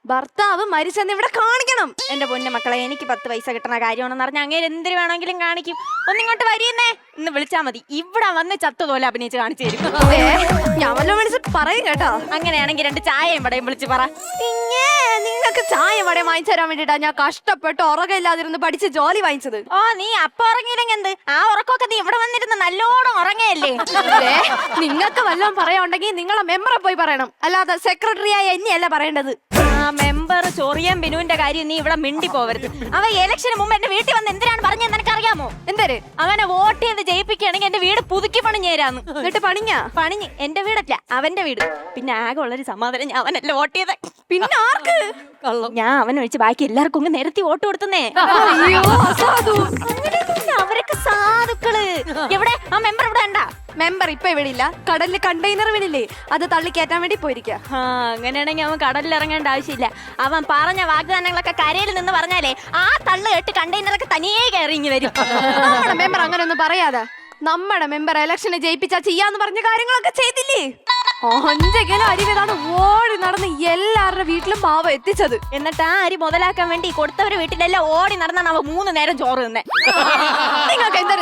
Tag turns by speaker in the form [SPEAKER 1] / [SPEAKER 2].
[SPEAKER 1] ഭർത്താവ് മരിച്ചെന്ന് ഇവിടെ കാണിക്കണം.
[SPEAKER 2] എന്റെ പൊന്നു മക്കളെ, എനിക്ക് 10 പൈസ കിട്ടണ കാര്യമാണെന്ന് പറഞ്ഞാൽ അങ്ങനെ എന്തിനു വേണമെങ്കിലും കാണിക്കും. ഒന്നിങ്ങോട്ട് വരിയെന്നേ ഇന്ന് വിളിച്ചാ മതി. ഇവിടെ വന്ന് ചത്തുപോലെ അഭിനയിച്ച് കാണിച്ചു തരും.
[SPEAKER 1] ഞാൻ വല്ലതും വിളിച്ചിട്ട് പറയും കേട്ടോ.
[SPEAKER 2] അങ്ങനെയാണെങ്കിൽ 2 ചായയും വടയും വിളിച്ച് പറ.
[SPEAKER 1] പിന്നെ നിങ്ങൾക്ക് ചായ വടയും വാങ്ങിച്ചു തരാൻ വേണ്ടിട്ടാ ഞാൻ കഷ്ടപ്പെട്ട് ഉറകയില്ലാതിരുന്ന് പഠിച്ച് ജോലി വാങ്ങിച്ചത്.
[SPEAKER 2] ഓ, നീ അപ്പൊ ഉറങ്ങിയില്ലെങ്കിൽ എന്ത്? ആ ഉറക്കമൊക്കെ നീ ഇവിടെ വന്നിരുന്ന് നല്ലോണം ഉറങ്ങയല്ലേ.
[SPEAKER 1] നിങ്ങൾക്ക് വല്ലതും പറയാനുണ്ടെങ്കിൽ നിങ്ങളെ മെമ്പറെ പോയി പറയണം, അല്ലാതെ സെക്രട്ടറിയായ എന്നെയല്ല പറയേണ്ടത്.
[SPEAKER 2] മെമ്പർ ചൊറിയാൻ ബിനുവിന്റെ കാര്യം നീ ഇവിടെ മിണ്ടി പോവരുത്. അവ ഇലക്ഷന് മുമ്പ് എന്റെ വീട്ടിൽ വന്ന് എന്തിനാണ് പറഞ്ഞത് നിനക്കറിയാമോ?
[SPEAKER 1] എന്തേര്?
[SPEAKER 2] അവനെ വോട്ട് ചെയ്ത് ജയിപ്പിക്കുകയാണെങ്കിൽ എന്റെ വീട് പുതുക്കി പണിഞ്ഞേരാന്ന്.
[SPEAKER 1] എന്നിട്ട്
[SPEAKER 2] പണിഞ്ഞ് എന്റെ വീടല്ല അവന്റെ വീട്. പിന്നെ ആകെ ഉള്ളൊരു സമാധാനം ഞാൻ അവനല്ല വോട്ട് ചെയ്ത.
[SPEAKER 1] പിന്നെ ആർക്ക്?
[SPEAKER 2] ഞാൻ അവനൊഴിച്ച് ബാക്കി എല്ലാവർക്കും ഒന്ന് നിരത്തി വോട്ട് കൊടുത്തുന്നേ. അവരൊക്കെ സാധുക്കള്. എവിടെ ആ മെമ്പർ ഇവിടെ ഉണ്ടാ?
[SPEAKER 1] മെമ്പർ ഇപ്പൊ ഇവിടെ ഇല്ല. കടലില് കണ്ടെയ്നർ വീണില്ലേ, അത് തള്ളി കയറ്റാൻ വേണ്ടി പോയിരിക്ക.
[SPEAKER 2] അങ്ങനെയാണെങ്കിൽ അവൻ കടലിൽ ഇറങ്ങേണ്ട ആവശ്യമില്ല. അവൻ പറഞ്ഞ വാഗ്ദാനങ്ങളൊക്കെ കരയിൽ നിന്ന് പറഞ്ഞാലേ ആ തള്ളു കേട്ട് കണ്ടെയ്നറൊക്കെ തനിയേ കയറി ഇങ്ങി വരും.
[SPEAKER 1] നമ്മുടെ മെമ്പർ അങ്ങനെ ഒന്നും പറയാതെ. നമ്മുടെ മെമ്പർ ഇലക്ഷന് ജയിപ്പിച്ചാ ചെയ്യാന്ന് പറഞ്ഞ കാര്യങ്ങളൊക്കെ ചെയ്തില്ലേ? 5 കിലോ അരി വീതാണ് ഓടി നടന്ന് എല്ലാവരുടെ വീട്ടിലും പാവം എത്തിച്ചത്.
[SPEAKER 2] എന്നിട്ട് ആ അരി മുതലാക്കാൻ വേണ്ടി കൊടുത്തവരുടെ വീട്ടിലെല്ലാം ഓടി നടന്നാണ് അവ 3 നേരം ചോറ് തന്നെ.
[SPEAKER 1] നിങ്ങൾക്ക് എന്താ